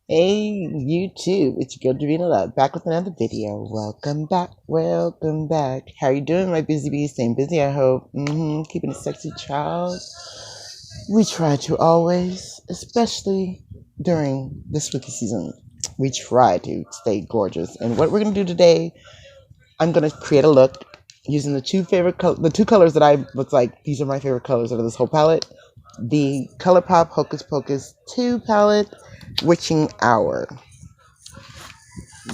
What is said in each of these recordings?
Hey YouTube, it's your girl GRWM back with another video. Welcome back, welcome back. How you doing, my busy bee? Staying busy, I hope. Keeping a sexy child. We try to always, especially during the spooky season. We try to stay gorgeous. And what we're gonna do today, I'm gonna create a look using the two colors that I was like, these are my favorite colors out of this whole palette. The ColourPop Hocus-pocus 2 palette, Witching Hour.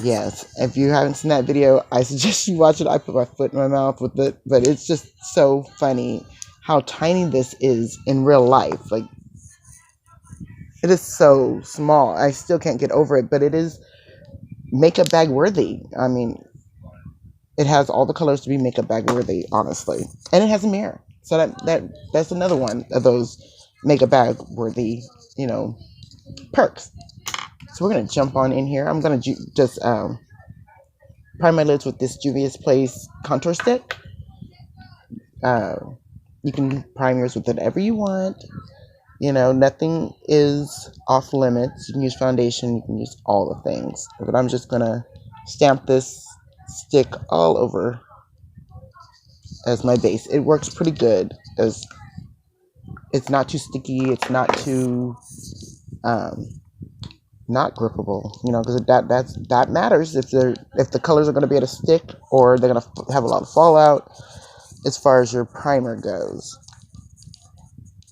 Yes, if you haven't seen that video, I suggest you watch it. I put my foot in my mouth with it, but it's just so funny how tiny this is in real life. Like, it is so small. I still can't get over it, but it is makeup bag worthy. I mean, it has all the colors to be makeup bag worthy, honestly. And it has a mirror. So that's another one of those makeup bag worthy, perks. So we're going to jump on in here. I'm going to just prime my lids with this Juvia's Place contour stick. Uh, you can prime yours with whatever you want. Nothing is off limits. You can use foundation. You can use all the things. But I'm just going to stamp this stick all over as my base. It works pretty good as it's not too sticky. It's not too um, not grippable. Because that matters if the colors are going to be able to stick or they're going to have a lot of fallout as far as your primer goes.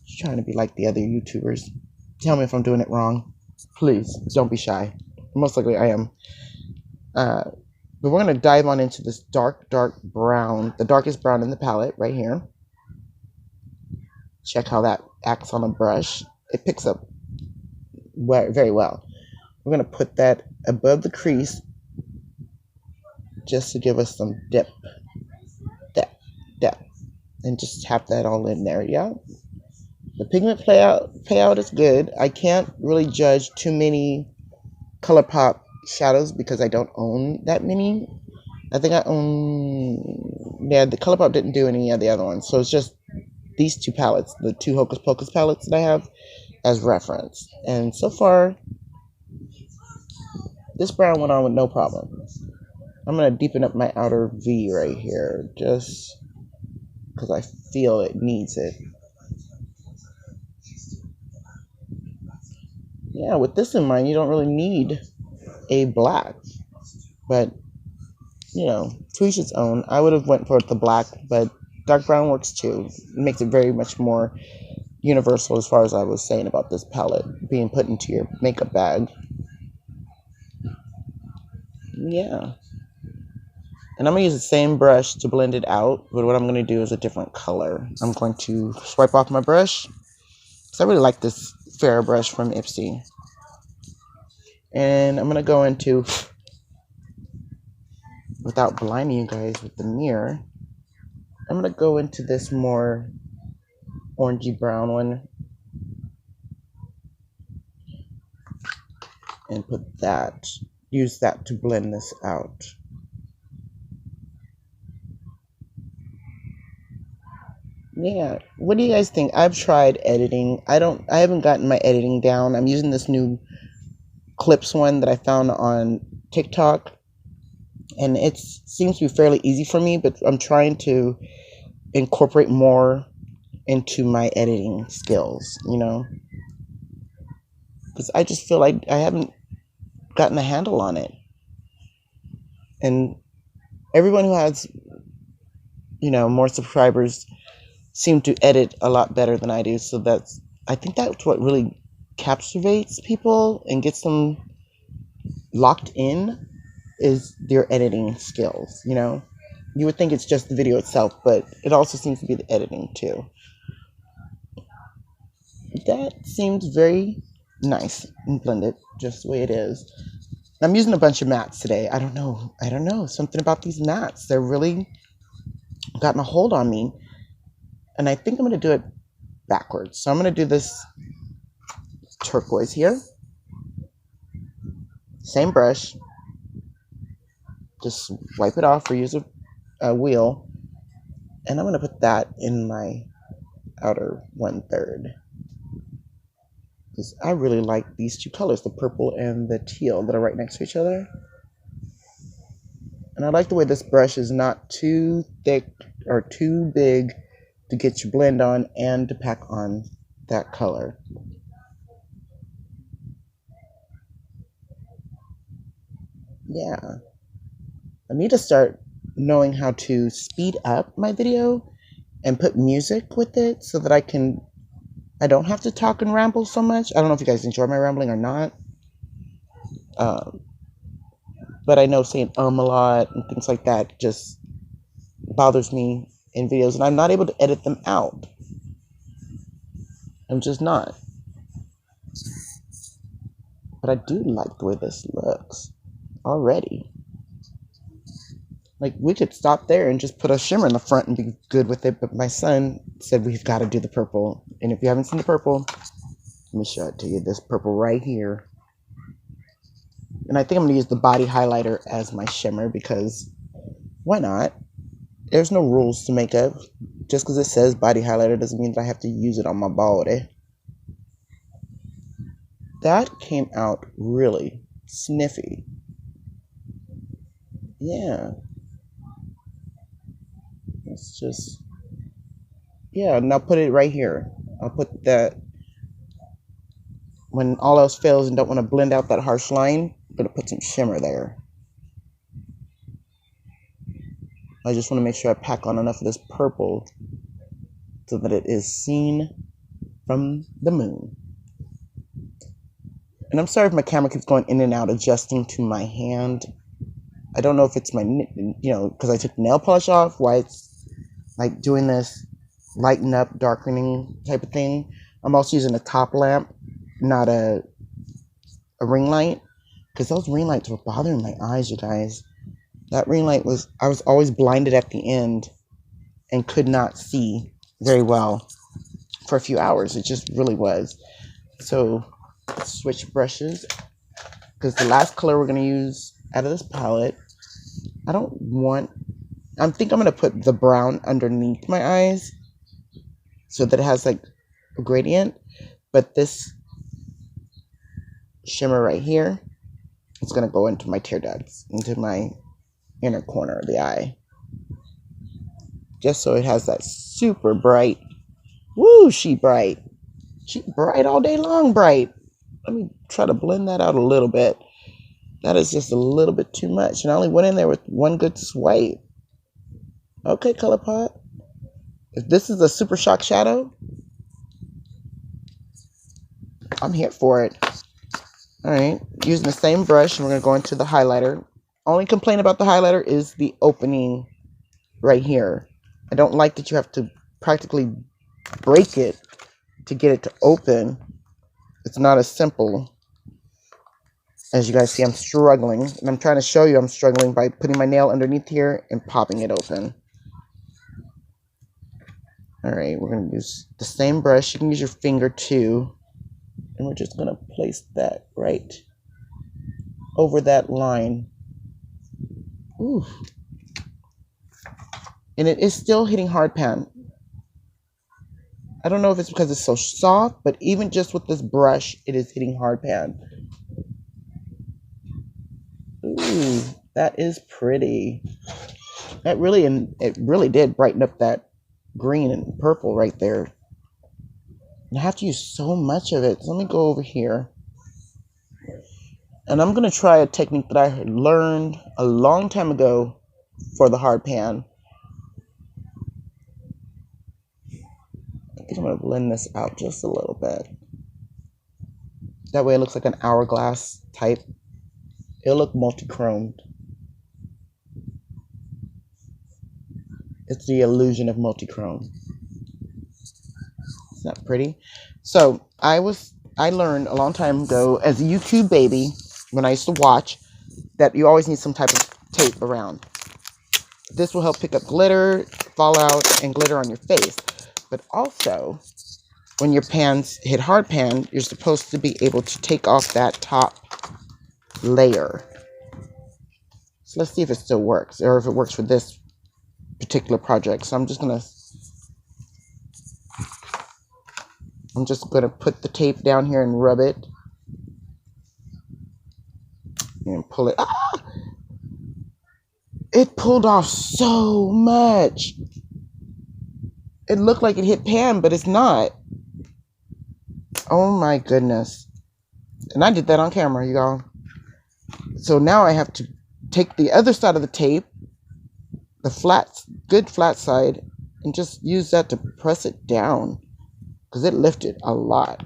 Just trying to be like the other YouTubers. Tell me if I'm doing it wrong. Please don't be shy. Most likely I am. But we're going to dive on into this dark brown, the darkest brown in the palette right here. Check how that acts on a brush. It picks up very well. We're going to put that above the crease just to give us some depth, and just tap that all in there. Yeah. The pigment payout is good. I can't really judge too many ColourPop shadows because I don't own that many. I think I own, the ColourPop didn't do any of the other ones. So it's just these two palettes, the two Hocus Pocus palettes that I have as reference. And so far, this brown went on with no problem. I'm going to deepen up my outer V right here just because I feel it needs it. Yeah, with this in mind, you don't really need a black. But, to each its own. I would have went for the black, but dark brown works too. It makes it very much more universal as far as I was saying about this palette being put into your makeup bag. Yeah. And I'm going to use the same brush to blend it out, but what I'm going to do is a different color. I'm going to swipe off my brush, because I really like this fair brush from Ipsy. And I'm going to go into, without blinding you guys with the mirror, I'm going to go into this more orangey brown one and use that to blend this out. Yeah, what do you guys think? I've tried editing. I haven't gotten my editing down. I'm using this new clips one that I found on TikTok, and it seems to be fairly easy for me, but I'm trying to incorporate more into my editing skills, because I just feel like I haven't gotten a handle on it. And everyone who has, more subscribers seem to edit a lot better than I do. So I think that's what really captivates people and gets them locked in is their editing skills. You would think it's just the video itself, but it also seems to be the editing too. That seems very nice and blended just the way it is. I'm using a bunch of mattes today. I don't know. Something about these mattes. They're really gotten a hold on me. And I think I'm going to do it backwards. So I'm going to do this turquoise here. Same brush. Just wipe it off or use a wheel. And I'm going to put that in my outer 1/3. because I really like these two colors, the purple and the teal that are right next to each other. And I like the way this brush is not too thick or too big to get your blend on and to pack on that color. Yeah. I need to start knowing how to speed up my video and put music with it so that I don't have to talk and ramble so much. I don't know if you guys enjoy my rambling or not. But I know saying a lot and things like that just bothers me in videos, and I'm not able to edit them out. I'm just not. But I do like the way this looks already. Like, we could stop there and just put a shimmer in the front and be good with it, but my son said we've got to do the purple. And if you haven't seen the purple, let me show it to you. This purple right here. And I think I'm going to use the body highlighter as my shimmer because why not? There's no rules to makeup. Just because it says body highlighter doesn't mean that I have to use it on my body. That came out really sniffy. Yeah. Let's just... Yeah, now put it right here. I'll put that... When all else fails and don't want to blend out that harsh line, I'm going to put some shimmer there. I just want to make sure I pack on enough of this purple so that it is seen from the moon. And I'm sorry if my camera keeps going in and out, adjusting to my hand. I don't know if it's my, because I took nail polish off, why it's like doing this lighten up, darkening type of thing. I'm also using a top lamp, not a ring light, because those ring lights were bothering my eyes, you guys. That ring light I was always blinded at the end and could not see very well for a few hours. It just really was. So, let's switch brushes, because the last color we're going to use out of this palette, I think I'm going to put the brown underneath my eyes so that it has like a gradient, but this shimmer right here is going to go into my tear ducts, into my inner corner of the eye, just so it has that super bright, woo, she bright all day long bright. Let me try to blend that out a little bit. That is just a little bit too much, and I only went in there with one good swipe. Okay, ColourPop, if this is a super shock shadow, I'm here for it. Alright, using the same brush, and we're going to go into the highlighter. Only complaint about the highlighter is the opening right here. I don't like that you have to practically break it to get it to open. It's not as simple. As you guys see, I'm struggling. And I'm trying to show you I'm struggling by putting my nail underneath here and popping it open. Alright, we're going to use the same brush. You can use your finger too. And we're just going to place that right over that line. Ooh. And it is still hitting hard pan. I don't know if it's because it's so soft, but even just with this brush, it is hitting hard pan. Ooh, that is pretty. It really did brighten up that green and purple right there. And I have to use so much of it. So let me go over here. And I'm going to try a technique that I learned a long time ago for the hard pan. I think I'm going to blend this out just a little bit. That way it looks like an hourglass type. It'll look multi-chromed. It's the illusion of multi-chrome. Isn't that pretty? So I learned a long time ago as a YouTube baby, when I used to watch, that you always need some type of tape around. This will help pick up glitter, fallout, and glitter on your face. But also, when your pans hit hard pan, you're supposed to be able to take off that top layer. So let's see if it still works, or if it works for this particular project. So I'm I'm just going to put the tape down here and rub it. And pull it. Ah! It pulled off so much. It looked like it hit Pam, but it's not. Oh my goodness. And I did that on camera, you all. So now I have to take the other side of the tape, the flat, good flat side, and just use that to press it down. Because it lifted a lot.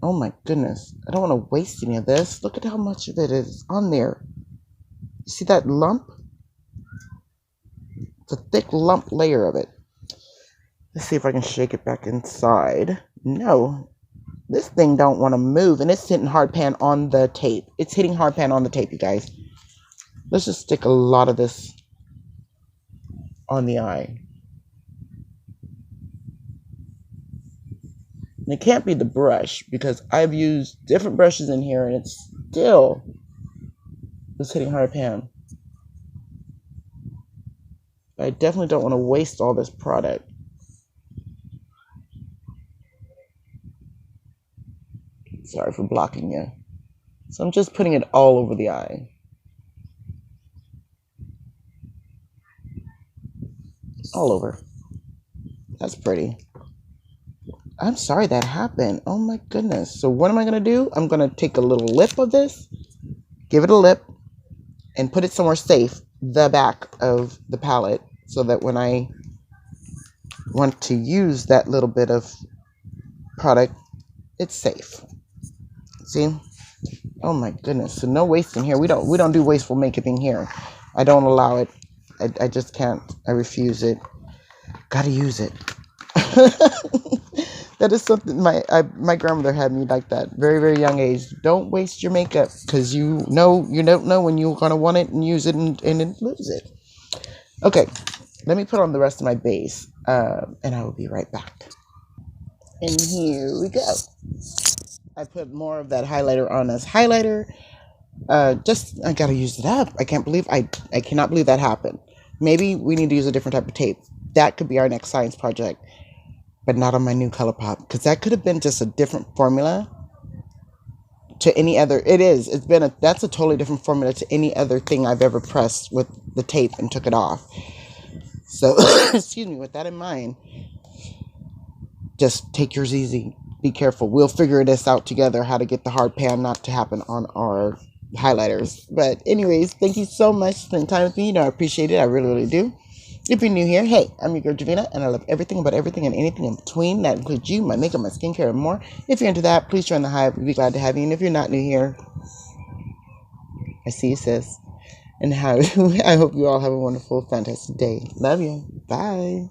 Oh my goodness. I don't want to waste any of this. Look at how much of it is on there. You see that lump? It's a thick lump layer of it. Let's see if I can shake it back inside. No. This thing don't want to move, and it's hitting hard pan on the tape. It's hitting hard pan on the tape, you guys. Let's just stick a lot of this on the eye. And it can't be the brush, because I've used different brushes in here, and it's still just hitting hard pan. I definitely don't want to waste all this product. Sorry for blocking you. So I'm just putting it all over the eye. All over. That's pretty. I'm sorry that happened. Oh my goodness. So what am I going to do? I'm going to take a little lip of this, give it a lip, and put it somewhere safe, the back of the palette, so that when I want to use that little bit of product, it's safe. See? Oh my goodness. So no wasting here. We don't do wasteful makeup in here. I don't allow it. I just can't. I refuse it. Gotta use it. That is something my grandmother had me like that. Very, very young age. Don't waste your makeup, because you don't know when you're gonna want it and use it and lose it. Okay, let me put on the rest of my base, and I will be right back. And here we go. I put more of that highlighter on as highlighter. I gotta use it up. I cannot believe that happened. Maybe we need to use a different type of tape. That could be our next science project, but not on my new ColourPop, because that could have been just a different formula to any other. That's a totally different formula to any other thing I've ever pressed with the tape and took it off. So, excuse me, with that in mind, just take yours easy. Be careful. We'll figure this out together, how to get the hard pan not to happen on our highlighters. But anyways, thank you so much for spending time with me. You know, I appreciate it. I really, really do. If you're new here, hey, I'm your girl Javina, and I love everything about everything and anything in between. That includes you, my makeup, my skincare, and more. If you're into that, please join the hive. We'd be glad to have you. And if you're not new here, I see you, sis. And I hope you all have a wonderful, fantastic day. Love you. Bye.